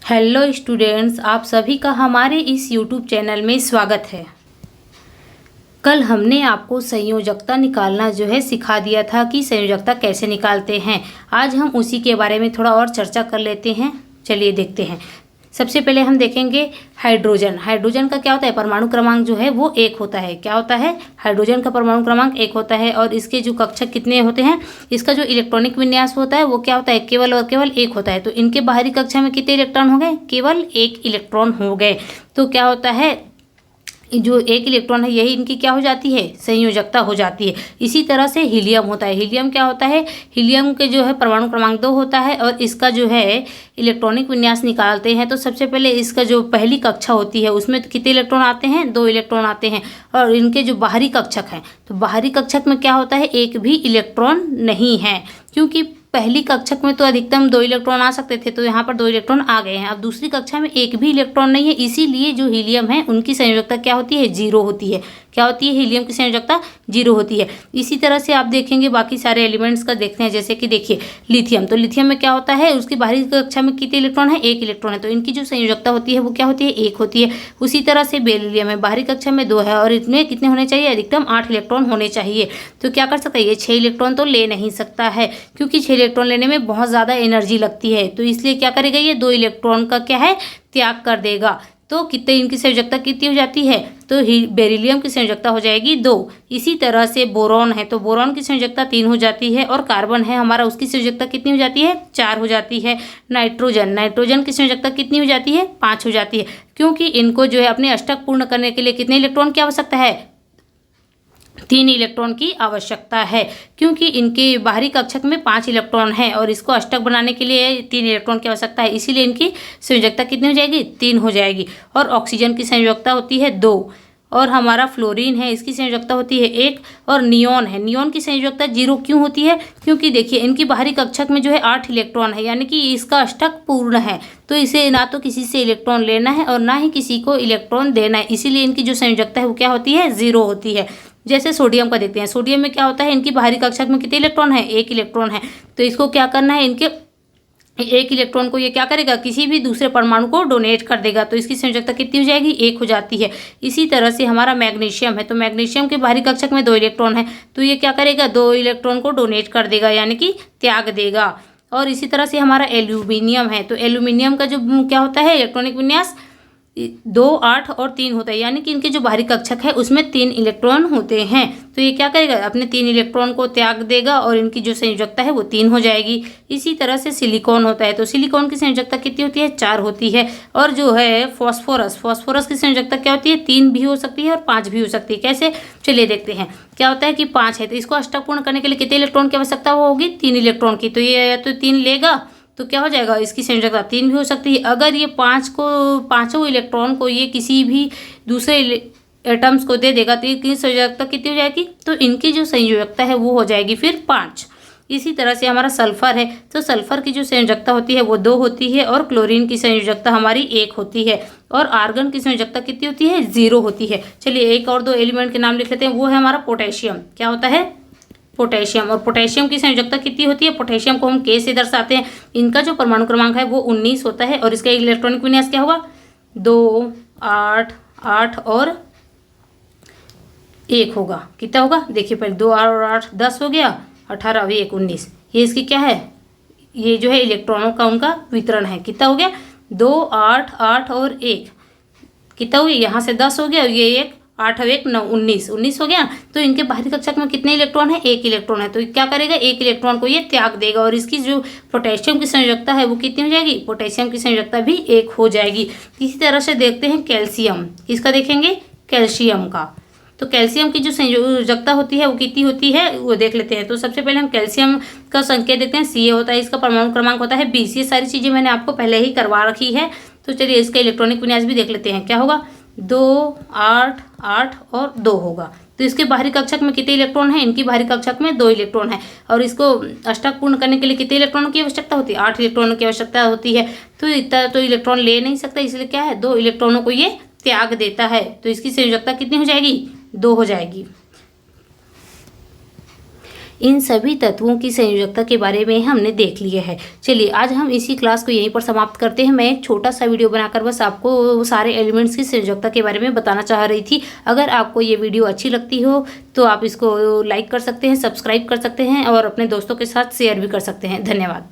Hello students, आप सभी का हमारे इस यूट्यूब चैनल में स्वागत है। कल हमने आपको संयोजकता निकालना सिखा दिया था कि संयोजकता कैसे निकालते हैं। आज हम उसी के बारे में थोड़ा और चर्चा कर लेते हैं। चलिए देखते हैं। सबसे पहले हम देखेंगे हाइड्रोजन। हाइड्रोजन का क्या होता है? परमाणु क्रमांक वो 1 होता है। क्या होता है? हाइड्रोजन का परमाणु क्रमांक 1 होता है। और इसके जो कक्षक कितने होते हैं? इसका जो इलेक्ट्रॉनिक विन्यास होता है वो क्या होता है? केवल और केवल 1 होता है। तो इनके बाहरी कक्षा में कितने इलेक्ट्रॉन हो गए? केवल 1 इलेक्ट्रॉन हो गए। तो क्या होता है, जो 1 इलेक्ट्रॉन है यही इनकी क्या हो जाती है? संयोजकता हो जाती है। इसी तरह से हीलियम होता है। हीलियम क्या होता है? हीलियम के परमाणु क्रमांक 2 होता है और इसका इलेक्ट्रॉनिक विन्यास निकालते हैं। तो सबसे पहले इसका जो पहली कक्षा होती है उसमें कितने इलेक्ट्रॉन आते हैं? 2 इलेक्ट्रॉन आते हैं। और इनके जो बाहरी कक्षक हैं, तो बाहरी कक्षक में क्या होता है? 1 भी इलेक्ट्रॉन नहीं है, क्योंकि पहली कक्षक में तो अधिकतम 2 इलेक्ट्रॉन आ सकते थे, तो यहाँ पर 2 इलेक्ट्रॉन आ गए हैं। अब दूसरी कक्षा में 1 भी इलेक्ट्रॉन नहीं है, इसीलिए जो हीलियम है उनकी संयोजकता क्या होती है? 0 होती है। क्या होती है? हीलियम की संयोजकता 0 होती है। इसी तरह से आप देखेंगे बाकी सारे एलिमेंट्स का देखते हैं। जैसे कि देखिए लिथियम, तो लिथियम में क्या होता है? उसकी बाहरी कक्षा में कितने इलेक्ट्रॉन है? 1 इलेक्ट्रॉन है। तो इनकी जो संयोजकता होती है वो क्या होती है? 1 होती है। उसी तरह से बेरिलियम में बाहरी कक्षा में 2 है और इसमें कितने होने चाहिए? अधिकतम 8 इलेक्ट्रॉन होने चाहिए। तो क्या कर सकता है? ये 6 इलेक्ट्रॉन तो ले नहीं सकता है, क्योंकि 6 इलेक्ट्रॉन लेने में बहुत ज़्यादा एनर्जी लगती है। तो इसलिए क्या करेगा? ये 2 इलेक्ट्रॉन का क्या है? त्याग कर देगा। तो कितने इनकी संयोजकता कितनी हो जाती है? तो बेरिलियम की संयोजकता हो जाएगी 2। इसी तरह से बोरॉन है, तो बोरॉन की संयोजकता 3 हो जाती है। और कार्बन है हमारा, उसकी संयोजकता कितनी हो जाती है? 4 हो जाती है। नाइट्रोजन की संयोजकता कितनी हो जाती है? 5 हो जाती है, क्योंकि इनको अपने अष्टक पूर्ण करने के लिए कितने इलेक्ट्रॉन की आवश्यकता है? 3 इलेक्ट्रॉन की आवश्यकता है, क्योंकि इनके बाहरी कक्षक में 5 इलेक्ट्रॉन है और इसको अष्टक बनाने के लिए 3 इलेक्ट्रॉन की आवश्यकता है। इसीलिए इनकी संयोजकता कितनी हो जाएगी? 3 हो जाएगी। और ऑक्सीजन की संयोजकता होती है 2। और हमारा फ्लोरीन है, इसकी संयोजकता होती है 1। और नियोन है, नियोन की संयोजकता 0 क्यों होती है? क्योंकि देखिए इनकी बाहरी कक्षक में 8 इलेक्ट्रॉन है, यानी कि इसका अष्टक पूर्ण है। तो इसे ना तो किसी से इलेक्ट्रॉन लेना है और ना ही किसी को इलेक्ट्रॉन देना है, इसीलिए इनकी जो संयोजकता है वो क्या होती है? 0 होती है। जैसे सोडियम का देखते हैं। सोडियम में क्या होता है? इनकी बाहरी कक्षक में कितने इलेक्ट्रॉन है? 1 इलेक्ट्रॉन है। तो इसको क्या करना है? इनके 1 इलेक्ट्रॉन को ये क्या करेगा? किसी भी दूसरे परमाणु को डोनेट कर देगा। तो इसकी संयोजकता कितनी हो जाएगी? 1 हो जाती है। इसी तरह से हमारा मैग्नीशियम है, तो मैग्नीशियम के बाहरी कक्षक में 2 इलेक्ट्रॉन है, तो ये क्या करेगा? 2 इलेक्ट्रॉन को डोनेट कर देगा, यानी कि त्याग देगा। और इसी तरह से हमारा एल्यूमिनियम है, तो एल्यूमिनियम का जो क्या होता है? इलेक्ट्रॉनिक विन्यास 2, 8 और 3 होता है, यानी कि इनके जो बाहरी कक्षक है उसमें 3 इलेक्ट्रॉन होते हैं। तो ये क्या करेगा? अपने 3 इलेक्ट्रॉन को त्याग देगा और इनकी जो संयोजकता है वो 3 हो जाएगी। इसी तरह से सिलिकॉन होता है, तो सिलिकॉन की संयोजकता कितनी होती है? 4 होती है। और फास्फोरस की संयोजकता क्या होती है? 3 भी हो सकती है और 5 भी हो सकती है। कैसे? चलिए देखते हैं। क्या होता है कि 5 है, तो इसको अष्टक पूर्ण करने के लिए कितने इलेक्ट्रॉन की आवश्यकता होगी? 3 इलेक्ट्रॉन की। तो ये तो 3 लेगा, तो क्या हो जाएगा? इसकी संयोजकता 3 भी हो सकती है। अगर ये 5 इलेक्ट्रॉन को ये किसी भी दूसरे एटम्स को दे देगा, तो इनकी संयोजकता कितनी हो जाएगी? तो इनकी जो संयोजकता है वो हो जाएगी फिर 5। इसी तरह से हमारा सल्फर है, तो सल्फर की जो संयोजकता होती है वो 2 होती है। और क्लोरीन की संयोजकता हमारी 1 होती है। और आर्गन की संयोजकता कितनी होती है? 0 होती है। चलिए एक और 2 एलिमेंट के नाम लिख लेते हैं। वो है हमारा पोटेशियम। क्या होता है? पोटेशियम। और पोटेशियम की संयोजकता कितनी होती है? पोटेशियम को हम K से दर्शाते हैं। इनका जो परमाणु क्रमांक है वो 19 होता है और इसका इलेक्ट्रॉनिक विन्यास क्या होगा? 2, 8, 8 और 1 होगा। कितना होगा? देखिए पहले 2 और 8 10 हो गया, 18 और 1 19। ये इसकी क्या है? ये इलेक्ट्रॉनों का उनका वितरण है। कितना हो गया? 2, 8, 8 और 1 कितना हो गया? यहाँ से 10 हो गया और ये 1, 8 और 1 9, 19 हो गया। तो इनके बाहरी कक्षक में कितने इलेक्ट्रॉन है? 1 इलेक्ट्रॉन है। तो क्या करेगा? 1 इलेक्ट्रॉन को ये त्याग देगा और इसकी जो पोटेशियम की संयोजकता है वो कितनी हो जाएगी? पोटेशियम की संयोजकता भी 1 हो जाएगी। इसी तरह से देखते हैं कैल्शियम। इसका देखेंगे कैल्शियम का। तो कैल्शियम की जो संयोजकता होती है वो कितनी होती है वो देख लेते हैं। तो सबसे पहले हम कैल्शियम का संकेत देखते हैं। Ca होता है, इसका परमाणु क्रमांक होता है 20। ये सारी चीज़ें मैंने आपको पहले ही करवा रखी है। तो चलिए इसका इलेक्ट्रॉनिक विन्यास भी देख लेते हैं। क्या होगा? 2, 8, 8 और 2 होगा। तो इसके बाहरी कक्षक में कितने इलेक्ट्रॉन है? इनकी बाहरी कक्षक में 2 इलेक्ट्रॉन है। और इसको अष्टक पूर्ण करने के लिए कितने इलेक्ट्रॉनों की आवश्यकता होती है? 8 इलेक्ट्रॉनों की आवश्यकता होती है। तो इतना तो इलेक्ट्रॉन ले नहीं सकता, इसलिए क्या है? 2 इलेक्ट्रॉनों को ये त्याग देता है। तो इसकी संयोजकता कितनी हो जाएगी? 2 हो जाएगी। इन सभी तत्वों की संयोजकता के बारे में हमने देख लिया है। चलिए आज हम इसी क्लास को यहीं पर समाप्त करते हैं। मैं एक छोटा सा वीडियो बनाकर बस आपको सारे एलिमेंट्स की संयोजकता के बारे में बताना चाह रही थी। अगर आपको ये वीडियो अच्छी लगती हो तो आप इसको लाइक कर सकते हैं, सब्सक्राइब कर सकते हैं और अपने दोस्तों के साथ शेयर भी कर सकते हैं। धन्यवाद।